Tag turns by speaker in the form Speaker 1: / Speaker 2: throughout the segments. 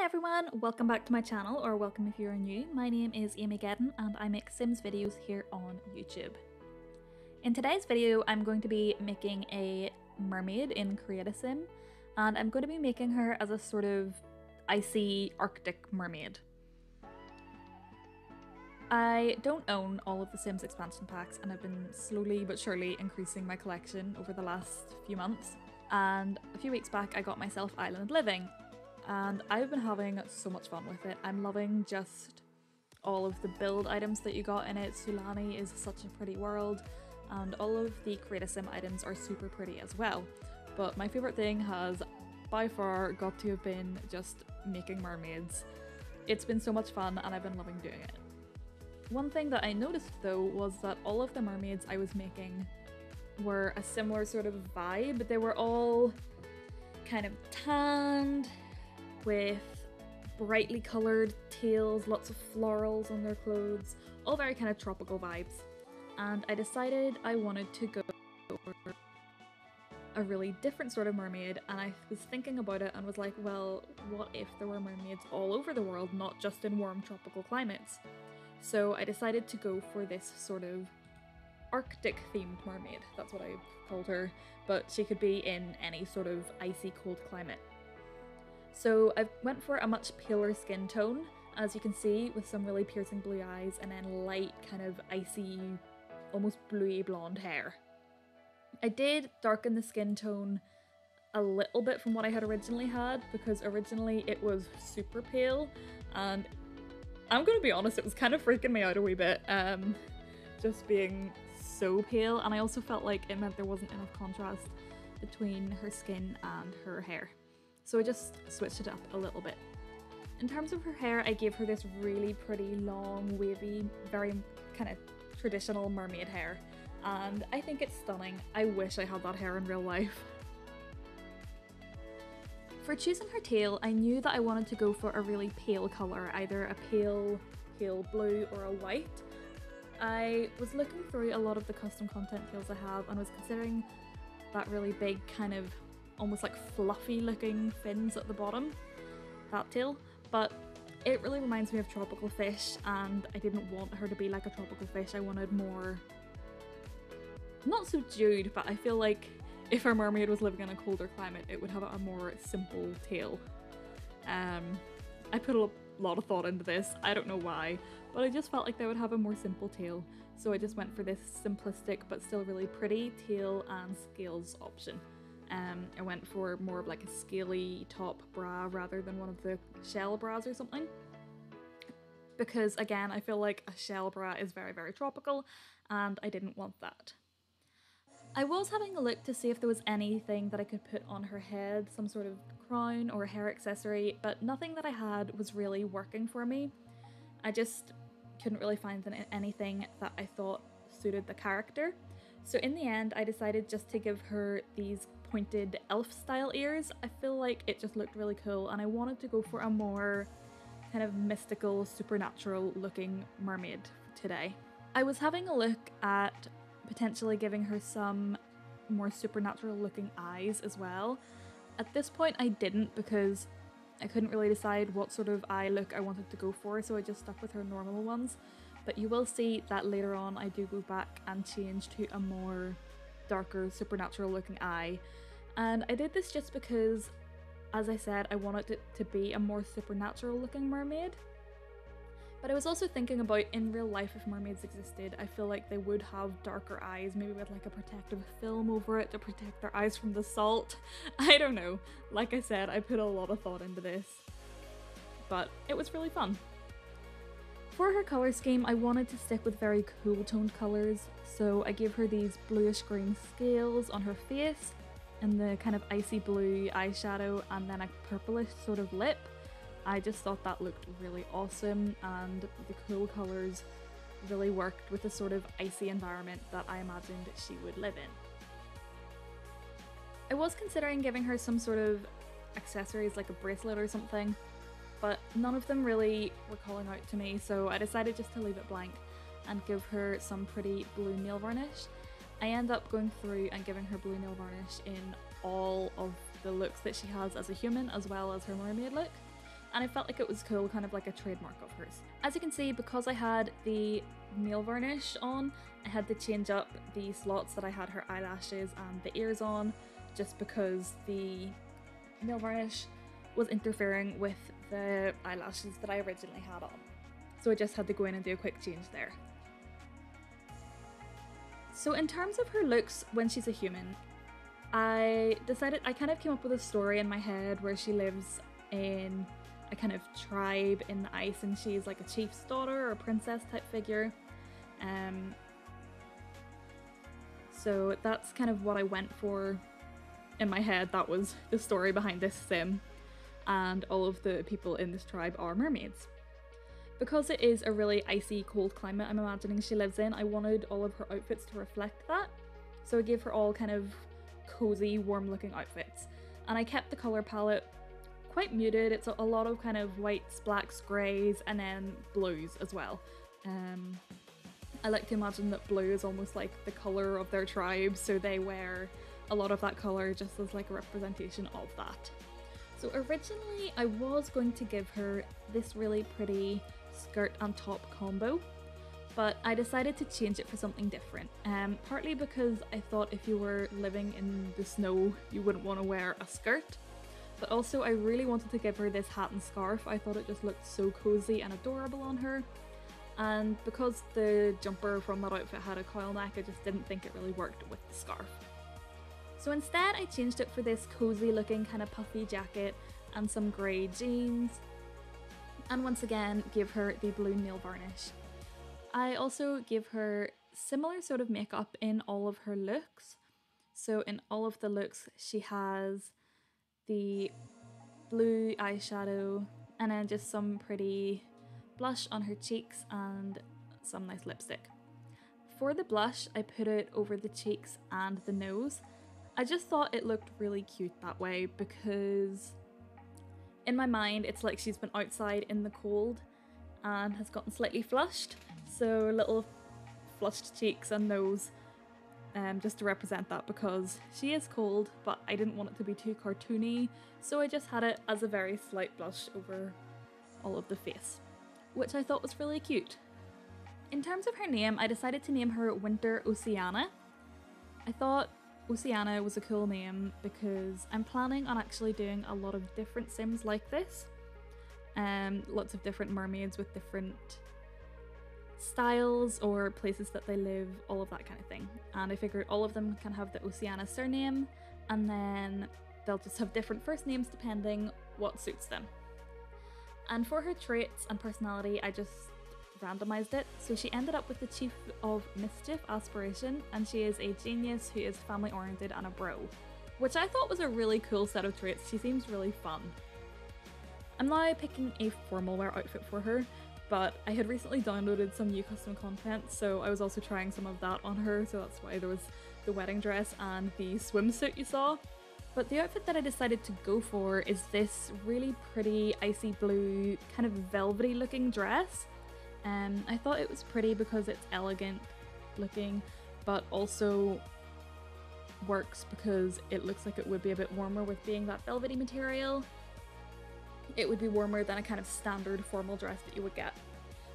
Speaker 1: Hi everyone, welcome back to my channel, or welcome if you're new. My name is Amy Gedden and I make Sims videos here on YouTube. In today's video I'm going to be making a mermaid in Create a Sim, and I'm going to be making her as a sort of icy Arctic mermaid. I don't own all of the Sims expansion packs and I've been slowly but surely increasing my collection over the last few months, and a few weeks back I got myself Island Living. And I've been having so much fun with it. I'm loving just all of the build items that you got in it. Sulani is such a pretty world, and all of the Create a Sim items are super pretty as well. But my favourite thing has by far got to have been just making mermaids. It's been so much fun and I've been loving doing it. One thing that I noticed though was that all of the mermaids I was making were a similar sort of vibe. They were all kind of tanned, with brightly coloured tails, lots of florals on their clothes, all very kind of tropical vibes. And I decided I wanted to go for a really different sort of mermaid, and I was thinking about it and was like, well, what if there were mermaids all over the world, not just in warm tropical climates? So I decided to go for this sort of Arctic themed mermaid. That's what I called her, but she could be in any sort of icy cold climate. So I went for a much paler skin tone, as you can see, with some really piercing blue eyes and then light kind of icy, almost bluey blonde hair. I did darken the skin tone a little bit from what I had originally had, because originally it was super pale, and I'm gonna be honest, it was kind of freaking me out a wee bit, just being so pale, and I also felt like it meant there wasn't enough contrast between her skin and her hair. So I just switched it up a little bit. In terms of her hair, I gave her this really pretty long, wavy, very kind of traditional mermaid hair, and I think it's stunning. I wish I had that hair in real life. For choosing her tail, I knew that I wanted to go for a really pale colour, either a pale blue or a white. I was looking through a lot of the custom content tails I have and was considering that really big kind of almost like fluffy looking fins at the bottom, that tail, but it really reminds me of tropical fish, and I didn't want her to be like a tropical fish. I wanted more, not subdued, but I feel like if our mermaid was living in a colder climate it would have a more simple tail. I put a lot of thought into this, I don't know why, but I just felt like they would have a more simple tail, so I just went for this simplistic but still really pretty tail and scales option. I went for more of like a scaly top bra rather than one of the shell bras or something, because again I feel like a shell bra is very, very tropical and I didn't want that. I was having a look to see if there was anything that I could put on her head, some sort of crown or hair accessory, but nothing that I had was really working for me. I just couldn't really find anything that I thought suited the character. So in the end I decided just to give her these pointed elf style ears. I feel like it just looked really cool and I wanted to go for a more kind of mystical, supernatural looking mermaid today. I was having a look at potentially giving her some more supernatural looking eyes as well. At this point I didn't, because I couldn't really decide what sort of eye look I wanted to go for, so I just stuck with her normal ones. But you will see that later on I do go back and change to a more darker supernatural looking eye. And I did this just because, as I said, I wanted it to be a more supernatural looking mermaid. But I was also thinking about, in real life, if mermaids existed, I feel like they would have darker eyes, maybe with like a protective film over it to protect their eyes from the salt. I don't know. Like I said, I put a lot of thought into this, but it was really fun. For her colour scheme, I wanted to stick with very cool toned colours, so I gave her these bluish green scales on her face, and the kind of icy blue eyeshadow, and then a purplish sort of lip. I just thought that looked really awesome, and the cool colours really worked with the sort of icy environment that I imagined she would live in. I was considering giving her some sort of accessories like a bracelet or something, but none of them really were calling out to me, so I decided just to leave it blank and give her some pretty blue nail varnish. I end up going through and giving her blue nail varnish in all of the looks that she has as a human as well as her mermaid look, and I felt like it was cool, kind of like a trademark of hers. As you can see, because I had the nail varnish on, I had to change up the slots that I had her eyelashes and the ears on, just because the nail varnish was interfering with the eyelashes that I originally had on. So I just had to go in and do a quick change there. So in terms of her looks when she's a human, I kind of came up with a story in my head where she lives in a kind of tribe in the ice and she's like a chief's daughter or a princess type figure. So that's kind of what I went for in my head. That was the story behind this sim, and all of the people in this tribe are mermaids. Because it is a really icy, cold climate I'm imagining she lives in, I wanted all of her outfits to reflect that. So I gave her all kind of cozy, warm looking outfits. And I kept the colour palette quite muted. It's a lot of kind of whites, blacks, greys, and then blues as well. I like to imagine that blue is almost like the colour of their tribe, so they wear a lot of that colour just as like a representation of that. So originally I was going to give her this really pretty skirt and top combo, but I decided to change it for something different. Partly because I thought if you were living in the snow you wouldn't want to wear a skirt, but also I really wanted to give her this hat and scarf. I thought it just looked so cozy and adorable on her, and because the jumper from that outfit had a coil neck, I just didn't think it really worked with the scarf. So instead I changed it for this cozy looking kind of puffy jacket and some grey jeans, and once again give her the blue nail varnish. I also give her similar sort of makeup in all of her looks. So in all of the looks she has the blue eyeshadow and then just some pretty blush on her cheeks and some nice lipstick. For the blush I put it over the cheeks and the nose. I just thought it looked really cute that way because in my mind it's like she's been outside in the cold and has gotten slightly flushed, so little flushed cheeks and nose, just to represent that, because she is cold but I didn't want it to be too cartoony, so I just had it as a very slight blush over all of the face, which I thought was really cute. In terms of her name, I decided to name her Winter Oceana. I thought Oceana was a cool name because I'm planning on actually doing a lot of different sims like this. Lots of different mermaids with different styles or places that they live, all of that kind of thing. And I figured all of them can have the Oceana surname, and then they'll just have different first names depending what suits them. And for her traits and personality, I just randomized it, so she ended up with the Chief of Mischief aspiration, and she is a genius who is family oriented and a bro, which I thought was a really cool set of traits. She seems really fun. I'm now picking a formal wear outfit for her, but I had recently downloaded some new custom content, so I was also trying some of that on her, so that's why there was the wedding dress and the swimsuit you saw. But the outfit that I decided to go for is this really pretty icy blue, kind of velvety looking dress. I thought it was pretty because it's elegant looking, but also works because it looks like it would be a bit warmer with being that velvety material. It would be warmer than a kind of standard formal dress that you would get.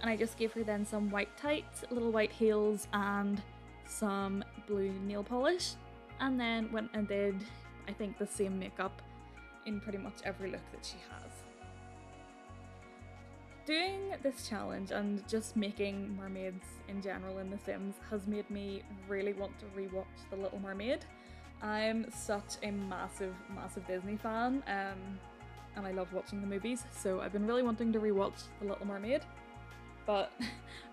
Speaker 1: And I just gave her then some white tights, little white heels, and some blue nail polish, and then went and did, I think, the same makeup in pretty much every look that she has. Doing this challenge and just making mermaids in general in The Sims has made me really want to rewatch The Little Mermaid. I'm such a massive Disney fan, and I love watching the movies, so I've been really wanting to rewatch The Little Mermaid, but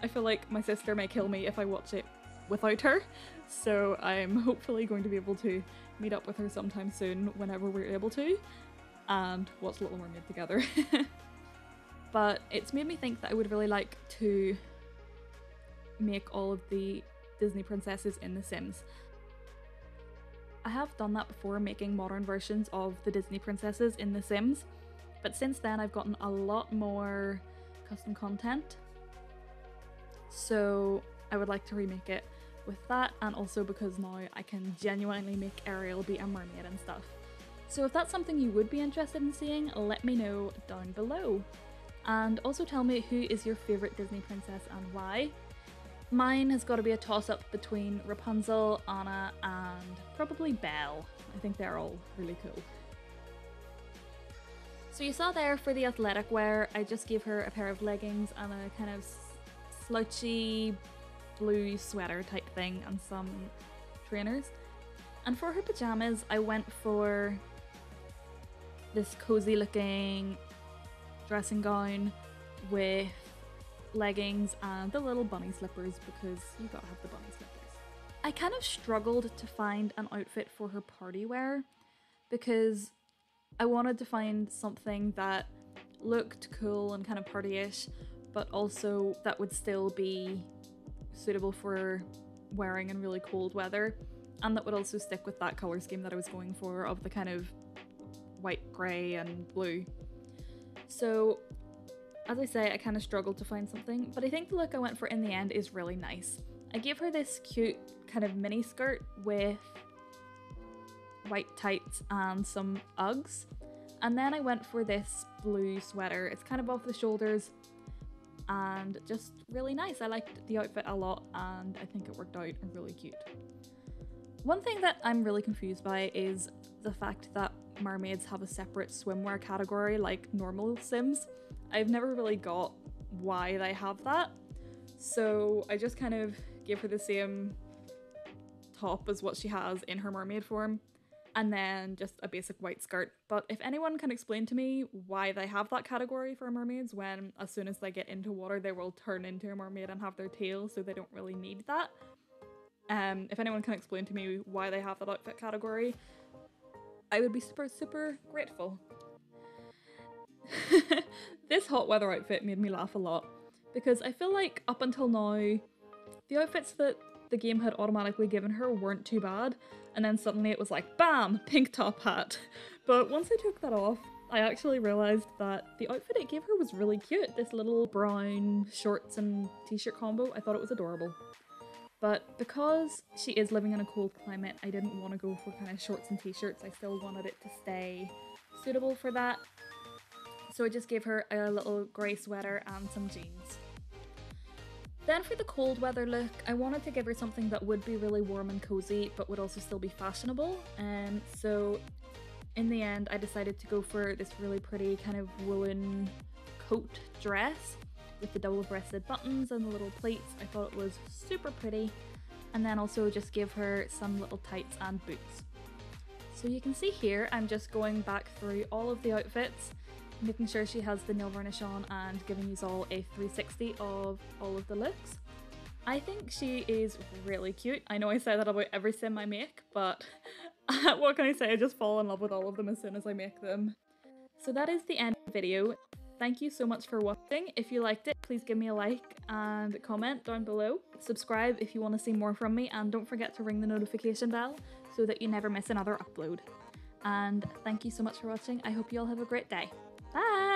Speaker 1: I feel like my sister may kill me if I watch it without her, so I'm hopefully going to be able to meet up with her sometime soon whenever we're able to, and watch Little Mermaid together. But it's made me think that I would really like to make all of the Disney princesses in The Sims. I have done that before, making modern versions of the Disney princesses in The Sims, but since then I've gotten a lot more custom content, so I would like to remake it with that, and also because now I can genuinely make Ariel be a mermaid and stuff. So if that's something you would be interested in seeing, let me know down below. And also tell me who is your favourite Disney princess and why. Mine has got to be a toss-up between Rapunzel, Anna, and probably Belle. I think they're all really cool. So you saw there for the athletic wear, I just gave her a pair of leggings and a kind of slouchy blue sweater type thing and some trainers. And for her pajamas, I went for this cozy looking dressing gown with leggings and the little bunny slippers, because you gotta have the bunny slippers. I kind of struggled to find an outfit for her party wear because I wanted to find something that looked cool and kind of party-ish, but also that would still be suitable for wearing in really cold weather, and that would also stick with that colour scheme that I was going for of the kind of white, grey and blue. So as I say, I kind of struggled to find something, but I think the look I went for in the end is really nice. I gave her this cute kind of mini skirt with white tights and some Uggs, and then I went for this blue sweater. It's kind of off the shoulders and just really nice. I liked the outfit a lot and I think it worked out really cute. One thing that I'm really confused by is the fact that mermaids have a separate swimwear category like normal Sims. I've never really got why they have that, so I just kind of gave her the same top as what she has in her mermaid form, and then just a basic white skirt. But if anyone can explain to me why they have that category for mermaids when as soon as they get into water they will turn into a mermaid and have their tail, so they don't really need that. If anyone can explain to me why they have that outfit category, I would be super grateful. This hot weather outfit made me laugh a lot because I feel like up until now the outfits that the game had automatically given her weren't too bad, and then suddenly it was like bam, pink top hat. But once I took that off, I actually realised that the outfit it gave her was really cute. This little brown shorts and t-shirt combo, I thought it was adorable. But because she is living in a cold climate, I didn't want to go for kind of shorts and t-shirts. I still wanted it to stay suitable for that. So I just gave her a little grey sweater and some jeans. Then for the cold weather look, I wanted to give her something that would be really warm and cozy, but would also still be fashionable. And so in the end, I decided to go for this really pretty kind of woolen coat dress with the double-breasted buttons and the little pleats. I thought it was super pretty. And then also just give her some little tights and boots. So you can see here, I'm just going back through all of the outfits, making sure she has the nail varnish on and giving you all a 360 of all of the looks. I think she is really cute. I know I say that about every sim I make, but what can I say? I just fall in love with all of them as soon as I make them. So that is the end of the video. Thank you so much for watching. If you liked it, please give me a like and comment down below. Subscribe if you want to see more from me, and don't forget to ring the notification bell so that you never miss another upload. And thank you so much for watching. I hope you all have a great day. Bye!